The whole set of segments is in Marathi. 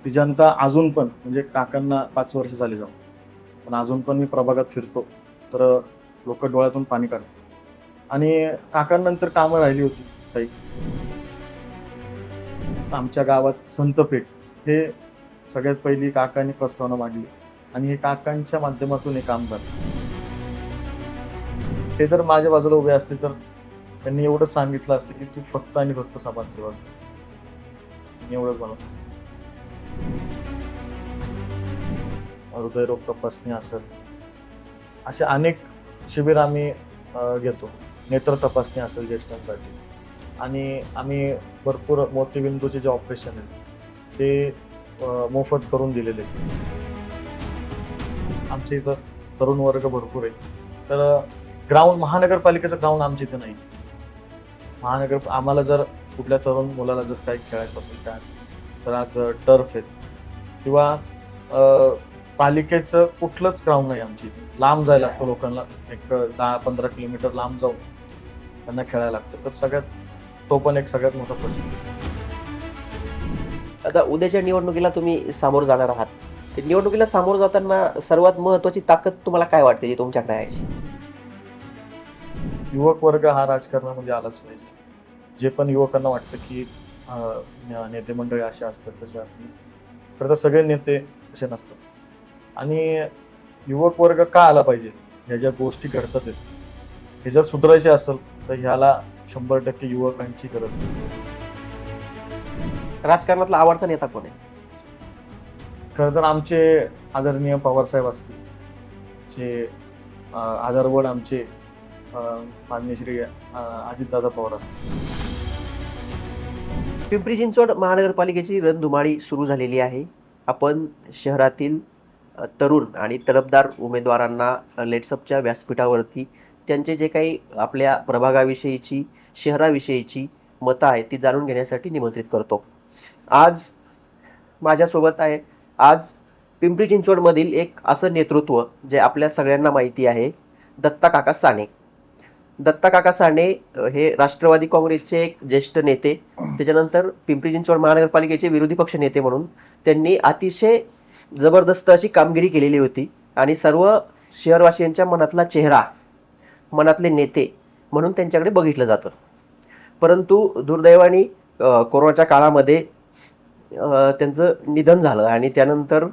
ती जनता अजून पण म्हणजे काकांना 5 वर्ष झाली जाऊन. पण अजून पण मी प्रभागात फिरतो, तर लोकं डोळ्यातून पाणी काढतात. आणि काकांनंतर कामं राहिली होती काही. आमच्या गावात संतपेठ हे सगळ्यात पहिली काकांनी प्रस्तावना मांडली आणि हे काकांच्या माध्यमातून हे काम झालं. ते जर माझ्या बाजूला उभे असते, तर त्यांनी एवढंच सांगितलं असतं, की "तू फक्त आणि फक्त समाजसेवा कर." मी एवढंच मला सांगितलं. हृदयरोग तपासणी असेल, असे अनेक शिबिर आम्ही घेतो. नेत्र तपासणी असेल ज्येष्ठांसाठी आणि आम्ही भरपूर मोतीबिंदूचे जे ऑपरेशन आहेत, ते मोफत करून दिलेले आहेत. आमच्या इथं तरुण वर्ग भरपूर आहे. तर ग्राउंड महानगरपालिकेचं ग्राउंड आमच्या इथे नाही. आम्हाला जर कुठल्या तरुण मुलाला जर काही खेळायचं असेल, काय असेल, तर आज टर्फ आहेत किंवा अ, पालिकेचं कुठलंच ग्राउंड नाही आमच्या इथे. लांब जायला लागतं लोकांना. एक 10-15 किलोमीटर लांब जाऊन त्यांना खेळायला लागतं. तर तो पण एक सगळ्यात मोठा प्रश्न आहे. आता उद्याच्या निवडणुकीला तुम्ही सामोरं जाणार आहात. ते निवडणुकीला सामोरं जाताना सर्वात महत्त्वाची ताकद तुम्हाला काय वाटते जी तुमच्याकडे आहे अशी? युवक वर्ग हा राजकारणामध्ये आलाच पाहिजे. जे पण युवकांना वाटतं, की अ, नेते मंडळी असे असतात, तसे असतील. खरं तर सगळे नेते असे नसतात. आणि युवक वर्ग का आला पाहिजे? ह्या ज्या गोष्टी घडतात आहेत, हे जर सुधारायचे असेल, तर ह्याला 100% युवकांची गरज आहे. राजकारणातला आवडता नेता कोण आहे? खरं तर आमचे आदरणीय पवारसाहेब असतील, जे आधारवड आमचे अ, माननीय श्री अजितदादा पवार असतील. पिंपरी चिंचवड महानगरपालिकेची रणधुमाळी सुरू झालेली आहे. आपण शहरातील तरुण आणि तडफदार उमेदवारांना लेट्सअपच्या व्यासपीठावरती त्यांचे जे काही आपल्या प्रभागाविषयीची, शहराविषयीची मतं आहेत, ती जाणून घेण्यासाठी निमंत्रित करतो. आज माझ्यासोबत आहे. आज पिंपरी चिंचवडमधील एक असं नेतृत्व जे आपल्या सगळ्यांना माहिती आहे, दत्ता काका साने. दत्ता काका साने हे राष्ट्रवादी काँग्रेसचे एक ज्येष्ठ नेते, त्याच्यानंतर पिंपरी चिंचवड महानगरपालिकेचे विरोधी पक्ष नेते म्हणून त्यांनी अतिशय जबरदस्त अशी कामगिरी केलेली होती आणि सर्व शहरवासियांच्या मनातला चेहरा, मनातले नेते म्हणून त्यांच्याकडे बघितलं जातं. परंतु दुर्दैवाने कोरोनाच्या काळामध्ये त्यांचं निधन झालं आणि त्यानंतर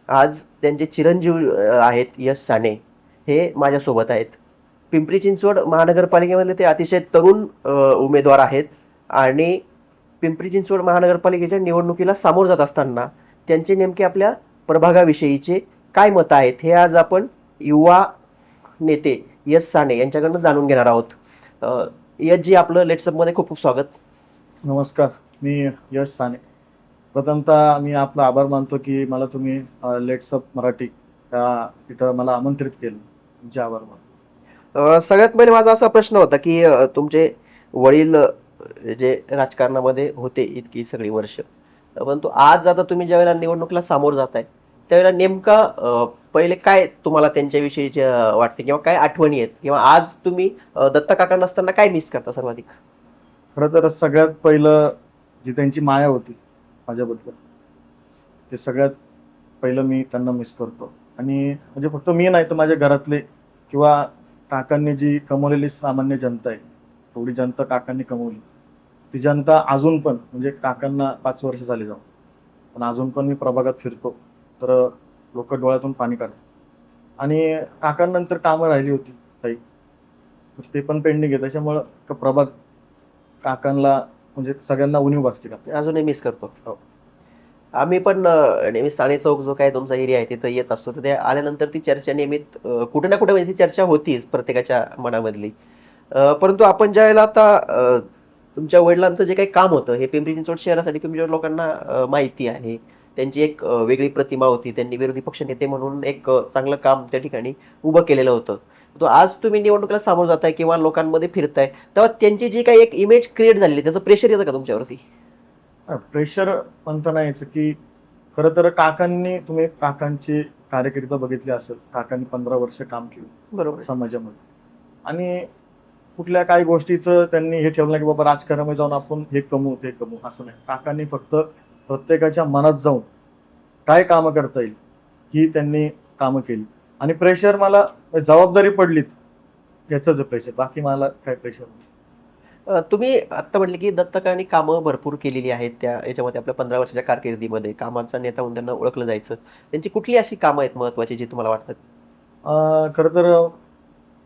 आज त्यांचे चिरंजीव आहेत यश साने, हे माझ्यासोबत आहेत. पिंपरी चिंचवड महानगरपालिकेमधले ते अतिशय तरुण उमेदवार आहेत आणि पिंपरी चिंचवड महानगरपालिकेच्या निवडणुकीला सामोरं जात असताना त्यांचे नेमके आपल्या प्रभागाविषयीचे काय मतं आहेत, हे आज आपण युवा नेते यश साने यांच्याकडनं जाणून घेणार आहोत. यशजी, आपलं लेट्सअपमध्ये खूप खूप स्वागत. नमस्कार, मी यश साने. प्रथमतः मी आपला आभार मानतो, की मला तुम्ही लेट्सअप मराठी या इथं मला आमंत्रित केलं. तुमचे आभार मानतो. सगळ्यात पहिले माझा असा प्रश्न होता की तुमचे वडील जे राजकारणामध्ये होते इतकी सगळी वर्ष, परंतु आज आता तुम्ही ज्यावेळेला निवडणुकीला सामोरं जाताय त्यावेळेला नेमका पहिले काय तुम्हाला त्यांच्याविषयीचे वाटते किंवा काय आठवणी आहेत किंवा आज तुम्ही दत्ता काका नसताना काय मिस करता सर्वाधिक? खरं तर सगळ्यात पहिलं जी त्यांची माया होती माझ्याबद्दल, ते सगळ्यात पहिलं मी त्यांना मिस करतो. आणि म्हणजे फक्त मी नाही, तर माझ्या घरातले किंवा काकांनी जी कमवलेली सामान्य जनता आहे, तेवढी जनता काकांनी कमवली. ती जनता अजून पण म्हणजे काकांना 5 वर्ष झाली जाऊन. पण अजून पण मी प्रभागात फिरतो, तर लोकं डोळ्यातून पाणी काढतात. आणि काकांनंतर कामं राहिली होती काही, तर ते पण पेंडिंग आहे. त्याच्यामुळं प्रभाग काकांना म्हणजे सगळ्यांना उणीव भासते का. अजूनही मिस करतो. हो. आम्ही पण नेहमी साने चौक जो काय तुमचा एरिया आहे तिथं येत असतो, तर ते आल्यानंतर ती चर्चा नियमित कुठे ना कुठे म्हणजे ती चर्चा होतीच प्रत्येकाच्या मनामधली. परंतु आपण ज्यावेळेला आता तुमच्या वडिलांचं जे काही काम होतं हे पिंपरी चिंचवड शहरासाठी पिंपरी चिंचवड लोकांना माहिती आहे. त्यांची एक वेगळी प्रतिमा होती. त्यांनी विरोधी पक्षनेते म्हणून एक चांगलं काम त्या ठिकाणी उभं केलेलं होतं. तो आज तुम्ही निवडणुकीला सामोरं जाताय किंवा लोकांमध्ये फिरताय, तेव्हा त्यांची जी काही एक इमेज क्रिएट झालेली त्याचं प्रेशर येतं का तुमच्यावरती? प्रेशर म्हणता नाही यायचं, की खरं तर तुम्ही काकांची कारकिर्द बघितली असेल. काकांनी 15 वर्ष काम केलं बरोबर आहे. समाजामध्ये. आणि कुठल्या काही गोष्टीचं त्यांनी हे ठेवलं नाही, की बाबा राजकारणामध्ये जाऊन आपण हे कमवू, ते कमवू, असं नाही. काकांनी फक्त प्रत्येकाच्या मनात जाऊन काय कामं करता येईल ही त्यांनी कामं केली. आणि प्रेशर मला जबाबदारी पडलीत याचंच प्रेशर, बाकी मला काय प्रेशर नाही. तुम्ही आत्ता म्हटले की दत्तकांनी कामं भरपूर केलेली आहेत त्या याच्यामध्ये आपल्या 15 वर्षाच्या कारकिर्दीमध्ये कामाचा नेता म्हणून त्यांना ओळखलं जायचं. त्यांची कुठली अशी कामं आहेत महत्त्वाची जी तुम्हाला वाटतात? खरं तर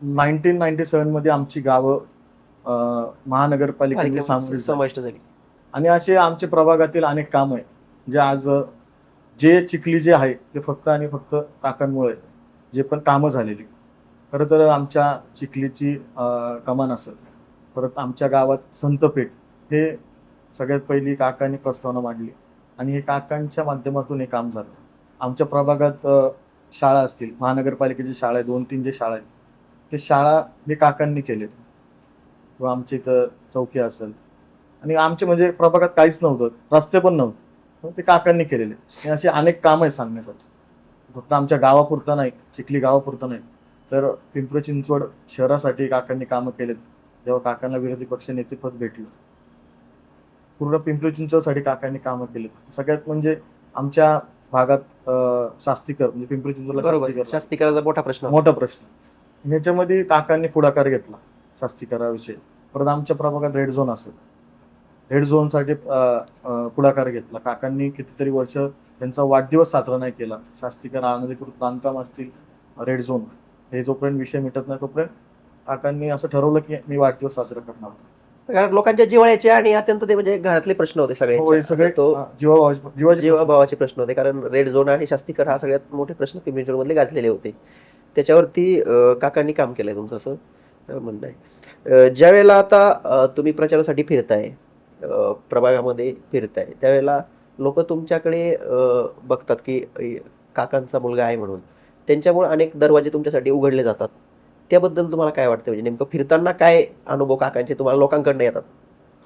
1997 मध्ये आमची गावं महानगरपालिकेने सामावली झाली. समाविष्ट झाली. आणि असे आमच्या प्रभागातील अनेक काम आहे जे आज जे चिखली जे आहे ते फक्त आणि फक्त काकांमुळे जे पण कामं झालेली. खरं तर आमच्या चिखलीची कमान असेल, परत आमच्या गावात संतपेठ हे सगळ्यात पहिली काकांनी प्रस्तावना मांडली आणि हे काकांच्या माध्यमातून हे काम झालं. आमच्या प्रभागात शाळा असतील, महानगरपालिकेची शाळा आहे, 2-3 जे शाळा आहेत ते शाळा हे काकांनी केलेत. किंवा आमच्या इथं चौकी असेल आणि आमचे म्हणजे प्रभागात काहीच नव्हतं, रस्ते पण नव्हते, पण ते काकांनी केलेले. हे असे अनेक काम आहे सांगण्यासाठी. फक्त आमच्या गावापुरतं नाही, चिखली गावापुरतं नाही, तर पिंपरी चिंचवड शहरासाठी काकांनी कामं केलेत. जेव्हा काकांना विरोधी पक्ष नेतेपद भेटलं, पूर्ण पिंपरी चिंचवडसाठी काकांनी कामं केलेत. सगळ्यात म्हणजे आमच्या भागात शास्तीकर म्हणजे पिंपरी चिंचवडला बरोबर. शास्तीकराचा मोठा प्रश्न. मोठा प्रश्न. ह्याच्यामध्ये काकांनी पुढाकार घेतला शास्तीकराविषयी. परत आमच्या प्रभागात रेड झोन असेल, रेड झोनसाठी पुढाकार घेतला काकांनी. कितीतरी वर्ष त्यांचा वाढदिवस साजरा नाही केला. शास्तीकर अनधिकृत बांधकाम असतील, रेड झोन हे जोपर्यंत विषय मिटत नाही तोपर्यंत काकांनी असं ठरवलं की मी वाढदिवस साजरा करणार. कारण लोकांच्या जिव्हाळ्याचे आणि अत्यंत ते म्हणजे घरातले प्रश्न होते सगळे सगळे. तो जीवाभावाचे प्रश्न होते कारण रेड झोन आणि शास्तीकर हा सगळ्यात मोठे प्रश्न पिंपरी चिंचवडमधले गाजलेले होते. त्याच्यावरती काकांनी काम केलंय तुमचं असं म्हणणं आहे. ज्यावेळेला आता तुम्ही प्रचारासाठी फिरताय, प्रभागामध्ये फिरताय, त्यावेळेला लोक तुमच्याकडे बघतात की काकांचा मुलगा आहे म्हणून. त्यांच्यामुळे अनेक दरवाजे तुमच्यासाठी उघडले जातात. त्याबद्दल तुम्हाला काय वाटतं? म्हणजे नेमकं फिरताना काय अनुभव काकांचे तुम्हाला लोकांकडनं येतात?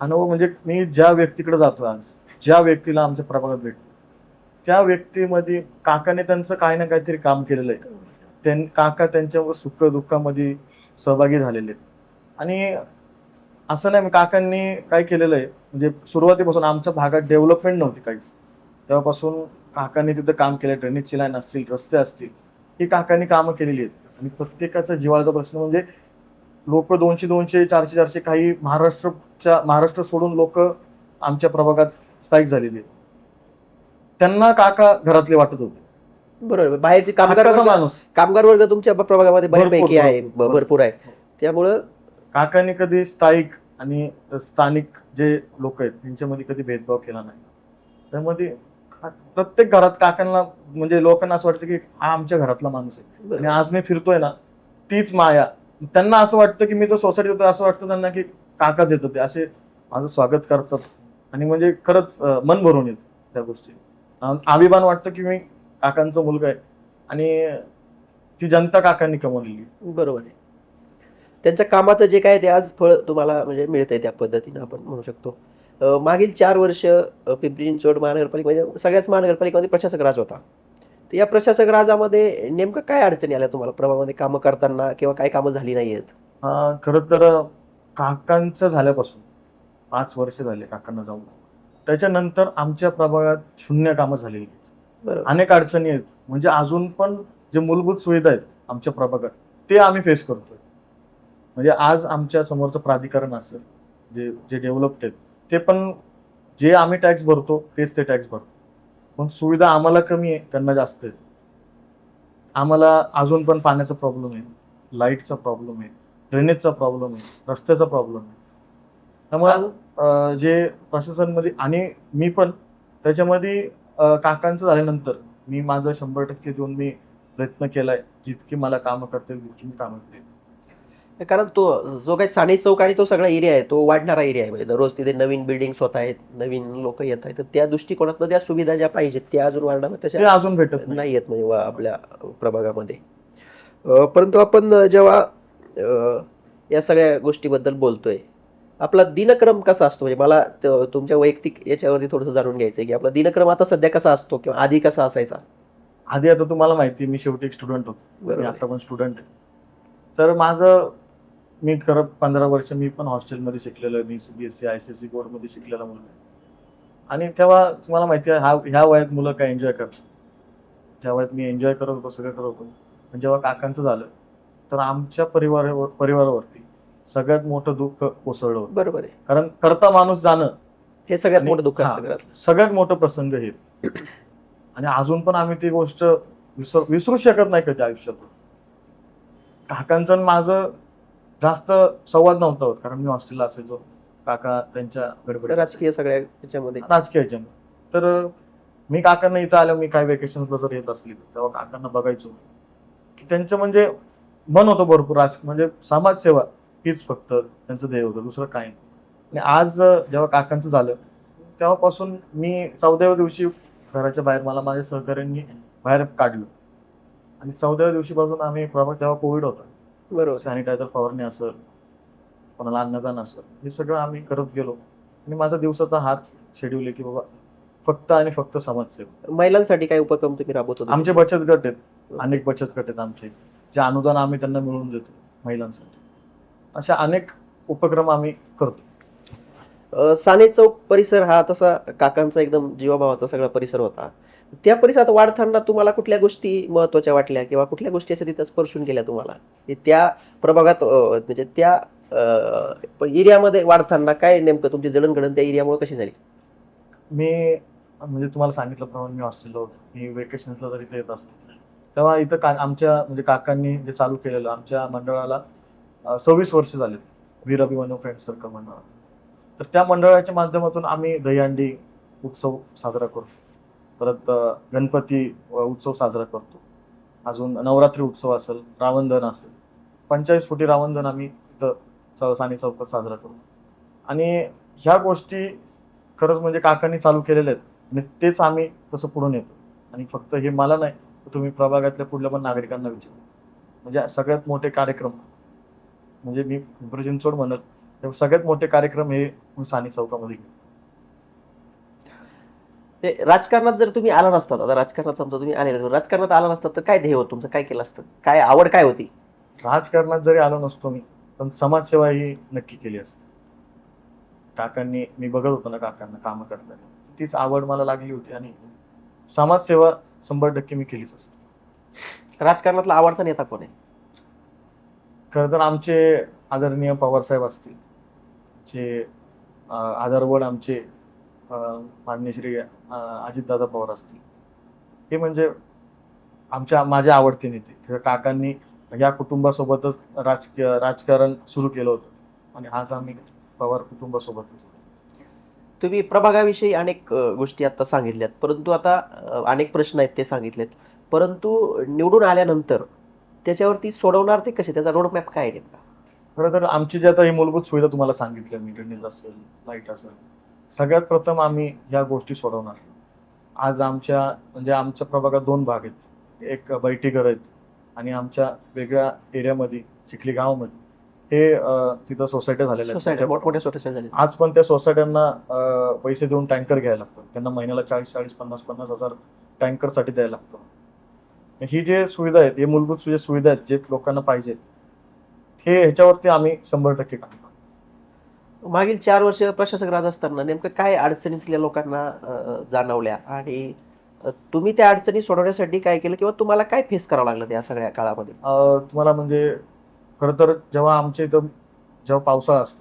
अनुभव म्हणजे मी ज्या व्यक्तीकडे जातो, आज ज्या व्यक्तीला आमच्या प्रभागात भेटतो, त्या व्यक्तीमध्ये काकाने त्यांचं काही ना काहीतरी काम केलेलं आहे. काका त्यांच्या सुख दुःखामध्ये सहभागी झालेले आहेत. आणि असं नाही, काकांनी काय केलेलं आहे म्हणजे सुरुवातीपासून आमच्या भागात डेव्हलपमेंट नव्हती काहीच, तेव्हापासून काकांनी तिथं काम केलं. ड्रेनेजची लाईन असतील, रस्ते असतील, ही काकांनी कामं केलेली आहेत. आणि प्रत्येकाचा जिव्हाळ्याचा प्रश्न म्हणजे लोक 200-200, 400-400 काही महाराष्ट्र सोडून लोक आमच्या प्रभागात स्थायिक झालेली आहेत. त्यांना काका घरातले वाटत होते. बरोबर. बाहेरचे माणूस कामगार वर्ग तुमच्या प्रभागामध्ये बऱ्यापैकी आहे, भरपूर आहे. त्यामुळं काकांनी कधी स्थायिक आणि स्थानिक जे लोक आहेत त्यांच्यामध्ये कधी भेदभाव केला नाही. त्यामध्ये प्रत्येक घरात काकांना म्हणजे लोकांना असं वाटतं की हा आमच्या घरातला माणूस आहे. आणि आज मी फिरतोय ना, तीच माया त्यांना असं वाटतं की मी जर सोसायटीत होतो असं वाटतं त्यांना की काकाच येत होते, असे माझं स्वागत करतात. आणि म्हणजे खरंच मन भरून येत त्या गोष्टी. अभिमान वाटतं की मी काकांचा मुलगा आहे आणि ती जनता काकांनी कमवलेली. बरोबर आहे. त्यांच्या कामाचं जे काय ते आज फळ तुम्हाला म्हणजे मिळतंय त्या पद्धतीनं आपण म्हणू शकतो. मागील 4 वर्ष पिंपरी चिंचवड महानगरपालिका म्हणजे सगळ्याच महानगरपालिकेमध्ये प्रशासक राज होता. तर या प्रशासक राजामध्ये नेमकं काय अडचणी आल्या तुम्हाला प्रभागामध्ये कामं करताना किंवा काय कामं झाली नाही आहेत? खरं तर काकांचं झाल्यापासून 5 वर्ष झाले काकांना जाऊन, त्याच्यानंतर आमच्या प्रभागात शून्य कामं झालेली आहेत. अनेक अडचणी आहेत. म्हणजे अजून पण जे मूलभूत सुविधा आहेत आमच्या प्रभागात ते आम्ही फेस करतोय. म्हणजे आज आमच्या समोरचं प्राधिकरण असेल, जे डेव्हलप्ड आहेत, ते पण जे आम्ही टॅक्स भरतो तेच ते टॅक्स भरतो, पण सुविधा आम्हाला कमी आहे, त्यांना जास्त आहे. आम्हाला अजून पण पाण्याचा प्रॉब्लेम आहे, लाईटचा प्रॉब्लेम आहे, ड्रेनेजचा प्रॉब्लेम आहे, रस्त्याचा प्रॉब्लेम आहे. त्यामुळे जे प्रशासनमध्ये आणि मी पण त्याच्यामध्ये काकांचं झाल्यानंतर मी माझं 100% देऊन मी प्रयत्न केलाय. जितकी मला कामं करता येईल तितकी मी कामं केली. कारण तो जो काही साने चौक आणि तो सगळा एरिया आहे तो वाढणारा एरिया आहे. म्हणजे दररोज तिथे नवीन बिल्डिंग्स होत आहेत, नवीन लोक येत आहेत. तर त्या दृष्टिकोनातनं त्या सुविधा ज्या पाहिजेत त्या अजून वाढणार ते अजून भेटत नाही आहेत म्हणजे आपल्या प्रभागामध्ये. परंतु आपण जेव्हा या सगळ्या गोष्टीबद्दल बोलतोय, आपला दिनक्रम कसा असतो? म्हणजे मला तुमच्या वैयक्तिक याच्यावरती थोडंसं जाणून घ्यायचं आहे की आपला दिनक्रम आता सध्या कसा असतो किंवा आधी कसा असायचा? आधी आता तुम्हाला माहिती मी शेवटी एक स्टुडंट होतो, मी आता पण स्टुडंट आहे. तर माझं मी खरं 15 वर्ष मी पण हॉस्टेलमध्ये शिकलेलो आहे. मी CBSE ICSE बोर्डमध्ये शिकलेला मुलगा आहे. आणि तेव्हा तुम्हाला माहिती आहे ह्या वयात मुलं काय एन्जॉय करतात. जेव्हा मी एन्जॉय करत होतो, सगळं करत होतो, पण जेव्हा काकांचं झालं तर आमच्या परिवारावरती सगळ्यात मोठं दुःख कोसळलं होतं. बरोबर आहे. कारण करता माणूस जाणं हे सगळ्यात आणि मोठं दुःख हा, असतं घरातलं. सगळ्यात मोठं प्रसंग हे. आणि अजून पण आम्ही ती गोष्ट विसरू शकत नाही कधी आयुष्यात. काकांचं आणि माझं जास्त संवाद नव्हता होत, कारण मी हॉस्टेलला असायचो, काका त्यांच्या गडबडीत राजकीय सगळ्या ह्याच्यामध्ये. राजकीय ह्याच्यामध्ये. तर मी काकांना इथं आल्या, मी काय वेकेशन्सला जर येत असली तेव्हा काकांना बघायचो की त्यांचं म्हणजे मन होतं भरपूर, म्हणजे समाजसेवा हीच फक्त त्यांचं ध्येय होतं, दुसरं काही नाही. आणि आज जेव्हा काकांचं झालं तेव्हापासून मी 14व्या दिवशी घराच्या बाहेर, मला माझ्या सहकाऱ्यांनी बाहेर काढलं. आणि 14व्या दिवशीपासून आम्ही तेव्हा कोविड होता, बरोबर. सॅनिटायझर फवारणी असेल, कोणाला अन्नदान असेल, हे सगळं आम्ही करत गेलो. आणि माझा दिवसाचा हाच शेड्यूल आहे की बाबा फक्त आणि फक्त समाजसेवा. महिलांसाठी काय उपक्रम तुम्ही राबवत होते? आमचे बचत गट आहेत, अनेक बचत गट आहेत आमचे, जे अनुदान आम्ही त्यांना मिळवून देतो महिलांसाठी. अशा अनेक उपक्रम आम्ही करतो. साने चौक परिसर हा तसा काकांचा एकदम जीवाभावाचा सगळा परिसर होता. त्या परिसरात वाढताना तुम्हाला कुठल्या गोष्टी महत्त्वाच्या वाटल्या किंवा कुठल्या गोष्टी अशा तिथं स्पर्शून गेल्या तुम्हाला, की त्या प्रभागात म्हणजे त्या एरियामध्ये वाढताना काय नेमकं तुमची जडणघडण त्या एरियामुळे कशी झाली? मी म्हणजे तुम्हाला सांगितल्याप्रमाणे मी हॉस्टेलला होतो, मी वेकेशन्सला जर इथे येत असतो तेव्हा इथं आमच्या म्हणजे काकांनी जे चालू केलेलं, आमच्या मंडळाला 26 वर्ष झाले, वीर अभिमन्यू फ्रेंड सर्कल मंडळ. तर त्या मंडळाच्या माध्यमातून आम्ही दहीहंडी उत्सव साजरा करतो, परत गणपती उत्सव साजरा करतो, अजून नवरात्री उत्सव असेल, रावणदहन असेल, 45 फुटी रावणदहन आम्ही इथं साने चौकात साजरा करतो. आणि ह्या गोष्टी खरंच म्हणजे काकांनी चालू केलेल्या आहेत आणि तेच आम्ही तसं पुढे नेतो. आणि फक्त हे मला नाही, तर तुम्ही प्रभागातल्या कुठल्या पण नागरिकांना विचारू, म्हणजे सगळ्यात मोठे कार्यक्रम म्हणजे मी पिंपरी चिंचवड म्हणत, तेव्हा सगळ्यात मोठे कार्यक्रम हे साने चौकामध्ये घेतो. ते राजकारणात जर तुम्ही आला नसतात, आता राजकारणात समजा तुम्ही आले नाही, राजकारणात आला नसतात तर काय ध्येय होतं तुमचं, काय केलं असतं, काय आवड काय होती? राजकारणात जरी आलो नसतो मी, पण समाजसेवा ही नक्की केली असते. काकांनी, मी बघत होतो ना काकांना कामं करताना, तीच आवड मला लागली होती आणि समाजसेवा 100% मी केलीच असते. राजकारणातला आवडता नेता कोण आहे? खरं तर आमचे आदरणीय पवार साहेब असतील, जे आधारवड आमचे माननीय श्री अजितदादा पवार असतील, हे म्हणजे माझे आवडते नेते. काकांनी या कुटुंबासोबतच राजकारण सुरू केलं होतं आणि आज आम्ही पवार कुटुंबासोबतच. तुम्ही प्रभागाविषयी अनेक गोष्टी आता सांगितल्यात, परंतु आता अनेक प्रश्न आहेत ते सांगितलेत, परंतु निवडून आल्यानंतर त्याच्यावरती सोडवणार ते कसे, त्याचा रोडमॅप काय आहे नेमका? खरं तर आमची जी आता ही मूलभूत सुविधा तुम्हाला सांगितल्या, मीटरनेज असेल, लाईट असेल, सगळ्यात प्रथम आम्ही ह्या गोष्टी सोडवणार. आज आमच्या प्रभागात 2 भाग आहेत, एक बैठी घर आहेत आणि आमच्या वेगळ्या एरियामध्ये चिखली गावामध्ये हे तिथं सोसायट्या झालेल्या आहेत, मोठमोठ्या सोसायट्या झाल्या. आज पण त्या सोसायट्यांना पैसे देऊन टँकर घ्यायला लागतात, त्यांना महिन्याला 40-40, 50-50 हजार टँकरसाठी द्यायला लागतं. ही जे सुविधा आहेत, हे मूलभूत सुविधा आहेत, जे लोकांना पाहिजेत, हे ह्याच्यावरती आम्ही 100% काम करतो. मागील 4 वर्ष प्रशासक राज असताना नेमकं काय अडचणी तिथल्या लोकांना जाणवल्या आणि तुम्ही त्या अडचणी सोडवण्यासाठी काय केलं किंवा तुम्हाला काय फेस करावं लागलं त्या सगळ्या काळामध्ये? तुम्हाला म्हणजे खरं तर जेव्हा आमच्या इथं जेव्हा पावसाळा असतो,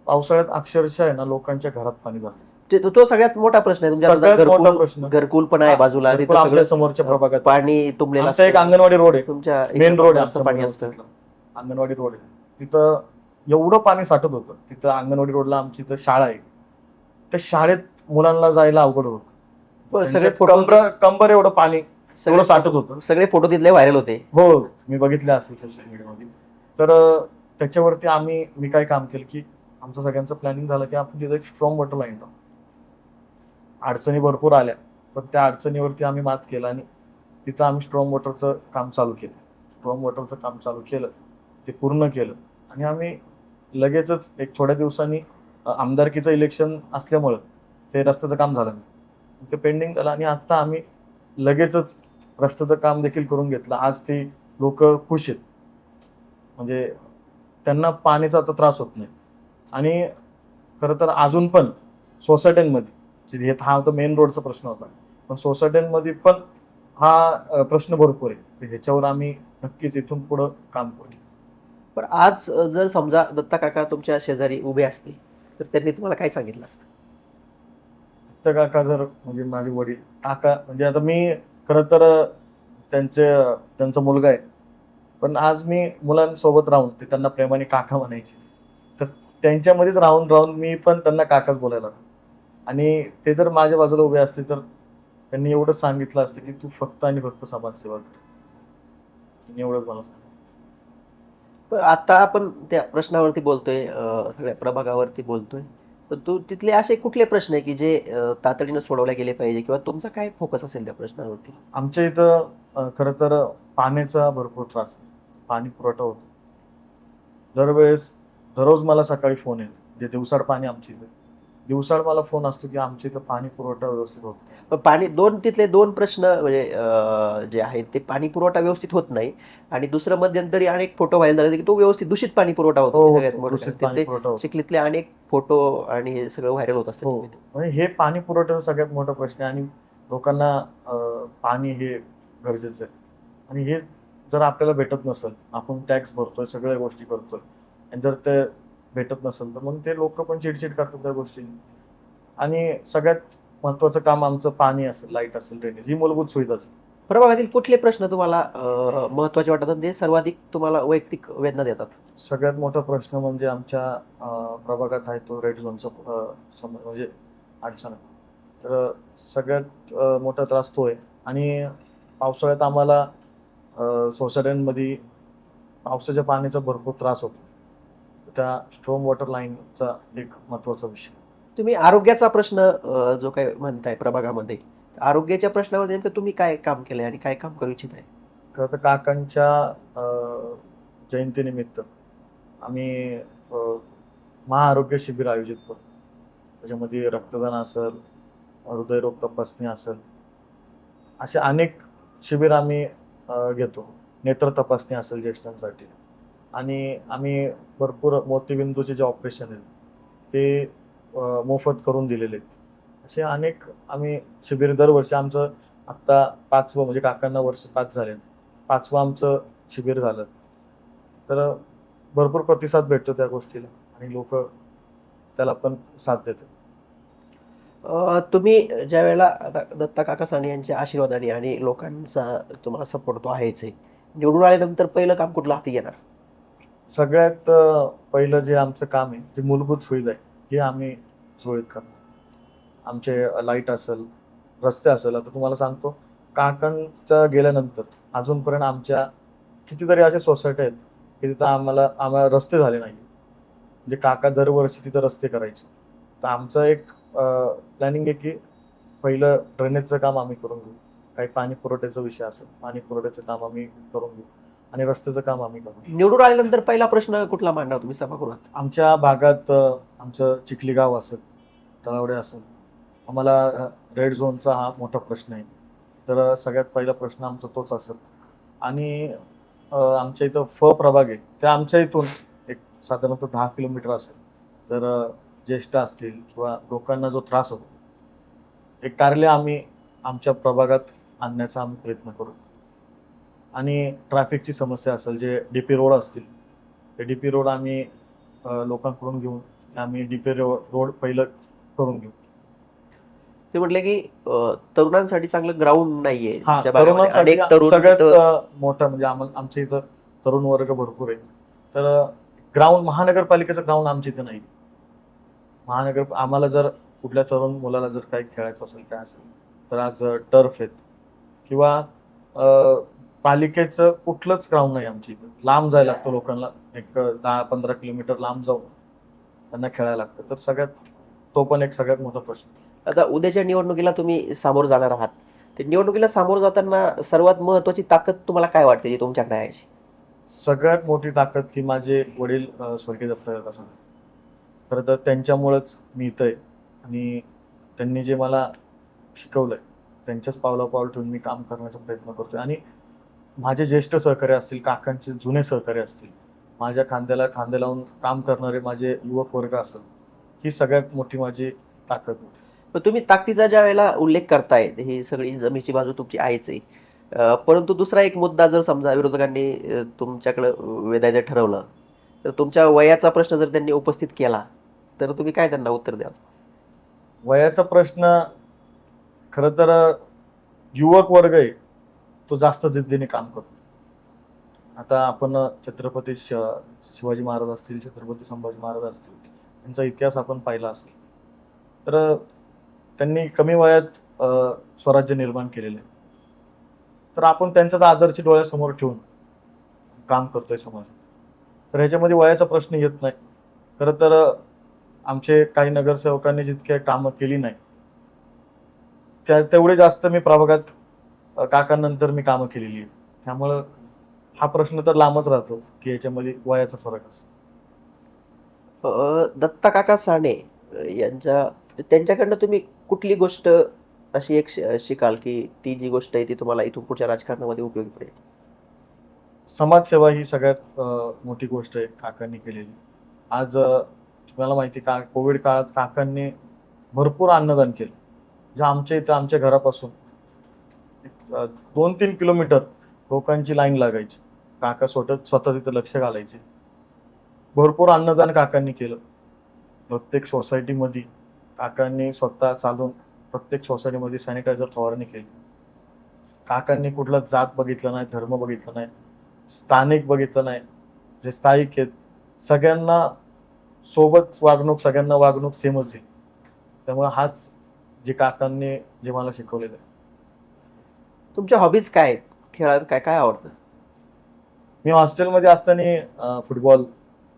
पावसाळ्यात अक्षरशः आहे ना लोकांच्या घरात पाणी जातं. तो सगळ्यात मोठा प्रश्न आहे तुमच्या. घरकुल पण आहे बाजूला, आमच्या समोरच्या प्रभागात पाणी तुंबलेलं असतं. एक अंगणवाडी रोड आहे, तुमच्या मेन रोड आहे, पाणी असतं. अंगणवाडी रोड आहे, तिथं एवढं पाणी साठत होतं. तिथं अंगणवाडी रोडला आमची इथं शाळा आहे, त्या शाळेत मुलांना जायला अवघड होतं. सगळे कंबर एवढं पाणी सगळं साठत होतं. सगळे फोटो तिथले व्हायरल होते. हो, मी बघितले असेल सोशल मीडियामध्ये. तर त्याच्यावरती मी काय काम केलं की आमचं सगळ्यांचं प्लॅनिंग झालं की आपण तिथं एक स्ट्रॉंग वॉटर लाईन टाकू. अडचणी भरपूर आल्या, पण त्या अडचणीवरती आम्ही मात केलं आणि तिथं आम्ही स्ट्रॉंग वॉटरचं काम चालू केलं. ते पूर्ण केलं आणि आम्ही लगेचच एक थोड्या दिवसांनी आमदारकीचं इलेक्शन असल्यामुळं ते रस्त्याचं काम झालं नाही, ते पेंडिंग झालं आणि आता आम्ही लगेचच रस्त्याचं काम देखील करून घेतलं. आज ते लोक खुश आहेत, म्हणजे त्यांना पाण्याचा आता त्रास होत नाही. आणि खरं तर अजून पण सोसायट्यांमध्ये, हा तर मेन रोडचा प्रश्न होता, पण सोसायट्यांमध्ये पण हा प्रश्न भरपूर आहे. ह्याच्यावर आम्ही नक्कीच इथून पुढं काम करू. पण आज जर समजा दत्ता काका तुमच्या शेजारी उभे असतील तर त्यांनी तुम्हाला काय सांगितलं असतं? तर काका जर म्हणजे माझे वडील काका म्हणजे आता मी खरं तर त्यांचे त्यांचा मुलगा आहे. पण आज मी मुलांसोबत राहून ते त्यांना प्रेमाने काका म्हणायचे. तर त्यांच्यामध्येच राहून राहून मी पण त्यांना काकाच बोलायला लागलो. आणि ते जर माझ्या बाजूला उभे असते तर त्यांनी एवढंच सांगितलं असतं की तू फक्त आणि फक्त समाजसेवा कर. त्यांनी एवढंच मला सांगितलं. पण आता आपण त्या प्रश्नावरती बोलतोय, सगळ्या प्रभागावरती बोलतोय. पण तू तिथले असे कुठले प्रश्न आहे की जे तातडीनं सोडवले गेले पाहिजे किंवा तुमचा काय फोकस असेल त्या प्रश्नावरती? आमच्या इथं खरं तर पाण्याचा भरपूर त्रास आहे. पाणी पुरवठा होतो. दरवेळेस दररोज मला सकाळी फोन येतो. जे दिवसाड पाणी आमच्या इथे. दिवसाड मला फोन असतो की आमच्या इथं पाणी पुरवठा व्यवस्थित होत नाही. पण पाणी तिथले 2 प्रश्न म्हणजे जे आहेत ते पाणी पुरवठा व्यवस्थित होत नाही आणि दुसरं मध्यंतरी अनेक फोटो व्हायरल झाले की तो व्यवस्थित दूषित पाणी पुरवठा होतो. हो, हे सगळ्यात होतो. मोठं दूषित कारण. पाणी ते पुरवठा होतो. चिखलीतले अनेक फोटो आणि हे सगळं व्हायरल होत असतं हो. नेहमी. म्हणजे हे पाणी पुरवठ्याचा सगळ्यात मोठा प्रश्न आहे आणि लोकांना पाणी हे गरजेचं आहे. आणि हे जर आपल्याला भेटत नसेल, आपण टॅक्स भरतोय, सगळ्या गोष्टी करतोय आणि जर ते भेटत नसेल, तर मग ते लोकं पण चिडचिड करतात त्या गोष्टींनी. आणि सगळ्यात महत्त्वाचं काम आमचं पाणी असेल, लाईट असेल, ड्रेनेज ही मूलभूत सुविधाच आहे. प्रभागातील कुठले प्रश्न तुम्हाला महत्त्वाचे वाटतात आणि ते सर्वाधिक तुम्हाला वैयक्तिक वेदना देतात? सगळ्यात मोठा प्रश्न म्हणजे आमच्या प्रभागात आहे तो रेड झोनचा म्हणजे अडचण आहे. तर सगळ्यात मोठा त्रास तो आहे आणि पावसाळ्यात आम्हाला सोसायट्यांमध्ये पावसाच्या पाण्याचा भरपूर त्रास होतो. त्या स्ट्रॉम वॉटर लाईनचा एक महत्त्वाचा विषय. तुम्ही आरोग्याचा प्रश्न जो काही म्हणताय प्रभागामध्ये, आरोग्याच्या प्रश्नावर नेमकं तुम्ही काय काम केलंय आणि काय काम करू इच्छित आहे? खरं तर काकांच्या जयंतीनिमित्त आम्ही महाआरोग्य शिबिर आयोजित करतो. त्याच्यामध्ये रक्तदान असेल, हृदयरोग तपासणी असेल, असे अनेक शिबिर आम्ही घेतो. नेत्र तपासणी असेल ज्येष्ठांसाठी आणि आम्ही भरपूर मोतीबिंदूचे जे ऑपरेशन आहेत, ते मोफत करून दिलेले आहेत. असे अनेक आम्ही शिबिर दरवर्षी आमचं आत्ता 5वं म्हणजे काकांना वर्ष 5 झाले. 5वं आमचं शिबिर झालं. तर भरपूर प्रतिसाद भेटतो त्या गोष्टीला आणि लोकं त्याला पण साथ देतात. तुम्ही ज्यावेळेला आता दत्ता काका साने यांच्या आशीर्वादाने आणि लोकांचा तुम्हाला सपोर्ट तो आहेच आहे. निवडून आल्यानंतर पहिलं काम कुठलं हाती घेणार? सगळ्यात पहिलं जे आमचं काम आहे, जे मूलभूत सुविधा आहे, हे आम्ही सुरळीत करणार. आमचे लाईट असेल, रस्ते असेल. आता तुम्हाला सांगतो, काकांच्या गेल्यानंतर अजूनपर्यंत आमच्या कितीतरी अशा सोसायट्या आहेत, की तिथं आम्हाला रस्ते झाले नाही. म्हणजे काका दरवर्षी तिथं रस्ते करायचे. तर आमचं एक प्लॅनिंग आहे, की पहिलं ड्रेनेजचं काम आम्ही करून घेऊ. काही पाणी पुरवठ्याचा विषय असेल, पाणी पुरवठ्याचं काम आम्ही करून घेऊ आणि रस्त्याचं काम आम्ही करू. निवडून आल्यानंतर पहिला प्रश्न कुठला मांडणार तुम्ही सभागृहात? आमच्या भागात आमचं चिखली गाव असेल, तळवडे असेल, आम्हाला रेड झोनचा हा मोठा प्रश्न आहे. तर सगळ्यात पहिला प्रश्न आमचा तोच असेल आणि आमच्या इथं प्रभाग आहे. ते आमच्या इथून एक साधारणतः 10 किलोमीटर असेल. तर ज्येष्ठ असतील किंवा लोकांना जो त्रास होतो, एक कार्यालय आम्ही आमच्या प्रभागात आणण्याचा आम्ही प्रयत्न करू. आणि ट्रॅफिकची समस्या असेल, जे डी-पी रोड असतील, ते डी-पी रोड आम्ही लोकांकडून घेऊन आम्ही डी-पी रोड पहिलं करून घेऊ. ते म्हटले की तरुणांसाठी चांगलं ग्राउंड नाहीये. हां, ज्या भागामध्ये तरुणांसाठी अनेक तरुण सगळ्यात तिथं मोठा म्हणजे आमच्या इथं तरुण वर्ग भरपूर आहे. तर ग्राउंड महानगरपालिकेचं ग्राउंड आमच्या इथं नाही. आम्हाला जर कुठल्या तरुण मुलाला जर काही खेळायचं असेल, काय असेल, तर आज टर्फ आहेत किंवा पालिकेचं कुठलंच ग्राउंड नाही आमच्या इथं. लांब जायला लागतं लोकांना. एक 10-15 किलोमीटर लांब जाऊन त्यांना खेळायला लागतं. तर तो पण एक सगळ्यात मोठा प्रश्न. आता उद्याच्या निवडणुकीला तुम्ही सामोरं जाणार आहात. ते निवडणुकीला सामोरं जाताना सर्वात महत्त्वाची ताकद तुम्हाला काय वाटते जी तुमच्याकडे आहे अशी? सगळ्यात मोठी ताकद ती माझे वडील स्वर्गीय दत्ता सांगतात. खरं तर त्यांच्यामुळेच मी इथं आहे आणि त्यांनी जे मला शिकवलंय, त्यांच्याच पावलापाऊल ठेवून मी काम करण्याचा प्रयत्न करतोय आणि माझे ज्येष्ठ सहकारी असतील, काकांचे जुने सहकारी असतील, माझ्या खांद्याला खांदे लावून काम करणारे माझे युवक वर्ग असेल, ही सगळ्यात मोठी माझी ताकद आहे. पण तुम्ही ताकदीचा ज्या वेळेला उल्लेख करताय, ही सगळी जमेची बाजू तुमची आहेच आहे. परंतु दुसरा एक मुद्दा जर समजा विरोधकांनी तुमच्याकडं वेधायचं ठरवलं, तर तुमच्या वयाचा प्रश्न जर त्यांनी उपस्थित केला, तर तुम्ही काय त्यांना उत्तर द्याल? वयाचा प्रश्न खरं तर युवक वर्ग आहे तो जास्त जिद्दीने काम करतो. आता आपण छत्रपती शिवाजी महाराज असतील, छत्रपती संभाजी महाराज असतील, यांचा इतिहास आपण पाहिला असेल तर त्यांनी कमी वयात स्वराज्य निर्माण केलेलं आहे. तर आपण त्यांचाच आदर्श डोळ्यासमोर ठेवून काम करतोय समाजात. तर ह्याच्यामध्ये वयाचा प्रश्न येत नाही. खरं तर आमचे काही नगरसेवकांनी जितके कामं केली नाही तेवढे जास्त मी प्रभागात काकांनंतर मी कामं केलेली आहे. त्यामुळं हा प्रश्न तर लांबच राहतो की याच्यामध्ये वयाचा फरक असतो. दत्ता काका साने त्यांच्याकडनं तुम्ही कुठली गोष्ट अशी एक शिकाल, की ती जी गोष्ट आहे ती तुम्हाला इथून पुढच्या राजकारणामध्ये उपयोगी पडेल? समाजसेवा ही सगळ्यात मोठी गोष्ट आहे काकांनी केलेली. आज तुम्हाला माहिती का कोविड काळात काकांनी भरपूर अन्नदान केलं. म्हणजे आमच्या इथं आमच्या घरापासून 2-3 किलोमीटर लोकांची लाईन लागायची. काका स्वतः तिथं लक्ष घालायचे. भरपूर अन्नदान काकांनी केलं. प्रत्येक सोसायटीमध्ये काकांनी स्वतः चालून प्रत्येक सोसायटीमध्ये सॅनिटायझर फवारणी केली. काकांनी कुठला जात बघितलं नाही, धर्म बघितलं नाही, स्थानिक बघितलं नाही. जे स्थायिक आहेत सगळ्यांना सोबत वागणूक, सगळ्यांना वागणूक सेमच दिली. त्यामुळे हाच जे काकांनी जे मला शिकवलेलं आहे. तुमच्या हॉबीज काय आहेत? खेळात काय काय आवडतं? मी हॉस्टेलमध्ये असताना फुटबॉल,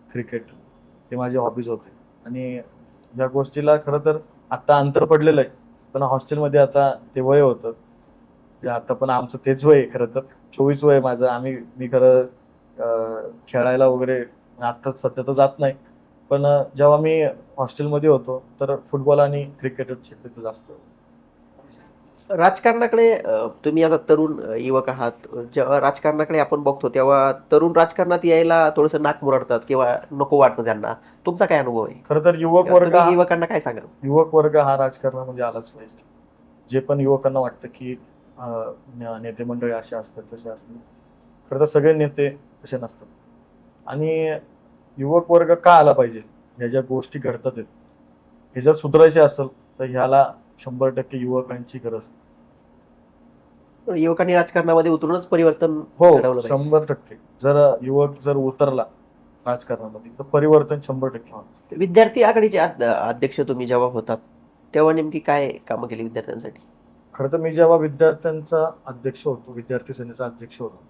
क्रिकेट हे माझे हॉबीज होते. आणि या गोष्टीला खरं तर आता अंतर पडलेलं आहे. पण हॉस्टेलमध्ये आता ते वय होतं. जे आता पण आमचं तेच वय आहे खरं तर. 24 वय आहे माझं. मी खरं खेळायला वगैरे आता सध्या तर जात नाही. पण जेव्हा मी हॉस्टेलमध्ये होतो तर फुटबॉल आणि क्रिकेटच तिथं जास्त. राजकारणाकडे तुम्ही आता तरुण युवक आहात. जेव्हा राजकारणाकडे आपण बघतो तेव्हा तरुण राजकारणात यायला थोडंसं नाक मुरडतात किंवा नको वाटतं त्यांना. तुमचा काय अनुभव आहे? खरं तर किंवा तुम्ही युवकांना काय सांगाल? युवक वर्ग हा राजकारणामध्ये आलाच पाहिजे. जे पण युवकांना वाटतं की नेते मंडळी असे असतात तसे असतात, खरं तर सगळे नेते तसे नसतात. आणि युवक वर्ग का आला पाहिजे? ह्या ज्या गोष्टी घडतात आहेत हे जर सुधारायचे असेल तर ह्याला 100% युवकांची गरज आहे. युवकांनी राजकारणामध्ये उतरूनच परिवर्तन हो, घडवलं पाहिजे. 100%. जर युवक जर उतरला राजकारणामध्ये तर परिवर्तन 100% होणार. विद्यार्थी आघाडीचे अध्यक्ष तुम्ही जेव्हा होतात, तेव्हा नेमकी काय कामं केली विद्यार्थ्यांसाठी? खरं तर मी जेव्हा विद्यार्थ्यांचा अध्यक्ष होतो, विद्यार्थी सेनेचा अध्यक्ष होतो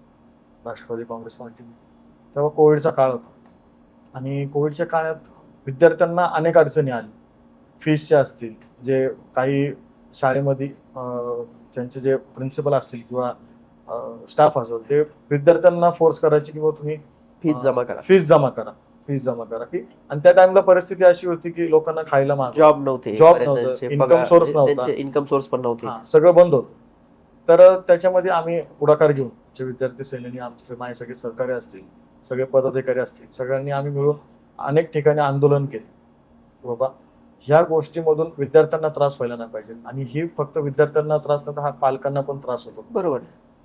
राष्ट्रवादी काँग्रेस पार्टीमध्ये, तेव्हा कोविडचा काळ होता. आणि कोविडच्या काळात विद्यार्थ्यांना अनेक अडचणी आल्या. फीसच्या असतील, जे काही शाळेमध्ये त्यांचे जे प्रिन्सिपल असतील किंवा स्टाफ असेल ते विद्यार्थ्यांना फोर्स करायचे की तुम्ही फीस जमा करा. फीस जमा करा की. आणि त्या टाइमला परिस्थिती अशी होती की लोकांना खायला माग, जॉब नव्हते, इन्कम सोर्स नव्हता, इन्कम सोर्स पण नव्हते. सगळं बंद होतं. तर त्याच्यामध्ये आम्ही पुढाकार घेऊन जे विद्यार्थी सेनेने आमचे माझे सगळे सहकारी असतील, सगळे पदाधिकारी असतील, सगळ्यांनी आम्ही मिळून अनेक ठिकाणी आंदोलन केले. बाबा ह्या गोष्टीमधून विद्यार्थ्यांना त्रास व्हायला नाही पाहिजे. आणि ही फक्त विद्यार्थ्यांना त्रास नाही तर हा पालकांना पण त्रास होतो. बरोबर.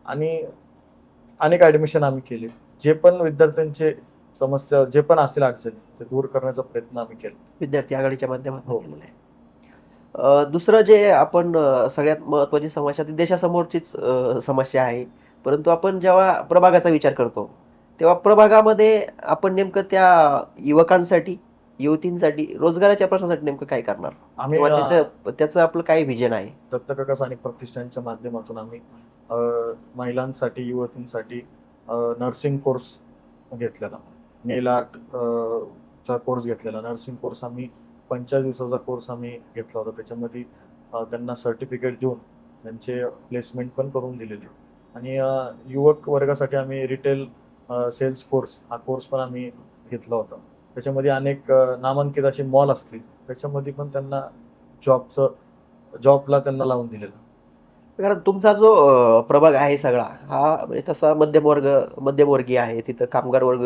आणि अनेक ऍडमिशन आम्ही केले. जे पण विद्यार्थ्यांचे समस्या जे पण असतील अडचणी ते दूर करण्याचा प्रयत्न आम्ही केला. विद्यार्थी आघाडीच्या माध्यमातून हो. केलेलं आहे. दुसरं जे आपण सगळ्यात महत्त्वाची समस्या ती देशासमोरचीच समस्या आहे. परंतु आपण जेव्हा प्रभागाचा विचार करतो, तेव्हा प्रभागामध्ये आपण नेमकं त्या युवकांसाठी, युवतींसाठी, रोजगाराच्या प्रश्नासाठी नेमकं काय करणार? आम्ही किंवा त्याचं आपलं काय व्हिजन आहे? दत्त काका साने प्रतिष्ठानच्या माध्यमातून आम्ही महिलांसाठी, युवतींसाठी नर्सिंग कोर्स घेतलेला, नेल आर्ट चा कोर्स घेतलेला. नर्सिंग कोर्स आम्ही 45 दिवसाचा कोर्स आम्ही घेतला होता. त्याच्यामध्ये त्यांना सर्टिफिकेट देऊन त्यांचे प्लेसमेंट पण करून दिलेले. आणि युवक वर्गासाठी आम्ही रिटेल सेल्स कोर्स हा कोर्स पण आम्ही घेतला होता. त्याच्यामध्ये अनेक नामांकित असे मॉल असतील त्याच्यामध्ये पण त्यांना जॉबला त्यांना लावून दिलेलं. कारण तुमचा जो प्रभाग आहे सगळा हा म्हणजे तसा मध्यमवर्गीय आहे. तिथं कामगार वर्ग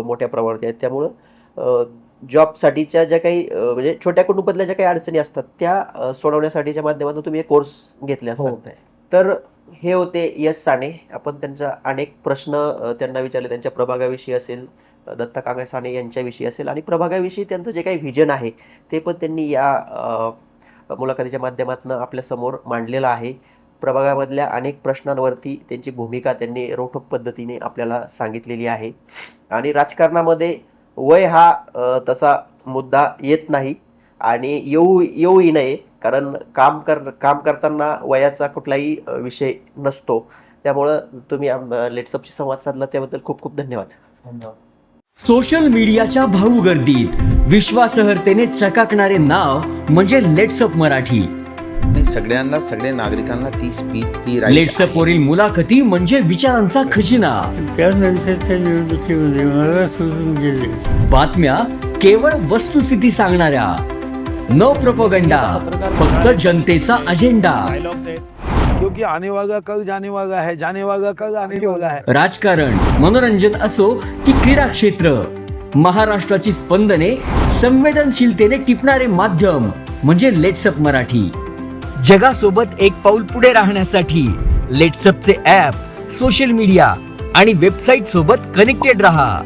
मोठ्या प्रमाणात आहेत. त्यामुळं जॉबसाठीच्या ज्या काही म्हणजे छोट्या कुटुंबातल्या ज्या काही अडचणी असतात त्या सोडवण्यासाठीच्या माध्यमातून तुम्ही एक कोर्स घेतले असं हो. सांगताय. तर हे होते यश साने. आपण त्यांचा अनेक प्रश्न त्यांना विचारले. त्यांच्या प्रभागाविषयी असेल, दत्ता कांगळे साने यांच्याविषयी असेल आणि प्रभागाविषयी त्यांचं जे काही व्हिजन आहे ते पण त्यांनी या मुलाखतीच्या माध्यमातून आपल्यासमोर मांडलेलं आहे. प्रभागामधल्या अनेक प्रश्नांवरती त्यांची भूमिका त्यांनी रोखठोक पद्धतीने आपल्याला सांगितलेली आहे. आणि राजकारणामध्ये वय हा तसा मुद्दा येत नाही आणि येऊही नये, कारण काम करताना वयाचा कुठलाही विषय नसतो. त्यामुळं तुम्ही लेट्सअपशी संवाद साधला त्याबद्दल खूप खूप धन्यवाद. धन्यवाद. सोशल मीडियाच्या भाऊ गर्दीत विश्वासार्हतेने चकाकणारे नाव म्हणजे लेट्सअप मराठी. सगळ्यांना, सगळ्या नागरिकांना ती स्पीच, ती right लेट्सअप आहे. वरील मुलाखती म्हणजे विचारांचा खजिना. त्यानंतरच्या निवडणुकीमध्ये मला सोडून गेले. बातम्या केवळ वस्तुस्थिती सांगणाऱ्या, न प्रोपगंडा, फक्त जनतेचा अजेंडा. क्योंकि आने वाला कल जाने वाला है, जाने वाला कल आने वाला है. राजकारण, मनोरंजन असो की क्रीडा क्षेत्र, महाराष्ट्राची स्पंदने संवेदनशीलतेने टिपणारे माध्यम म्हणजे लेट्सअप मराठी. जगासोबत एक पाऊल पुढे राहण्यासाठी लेट्सअपचे ॲप, सोशल मीडिया आणि वेबसाईट सोबत कनेक्टेड रहा.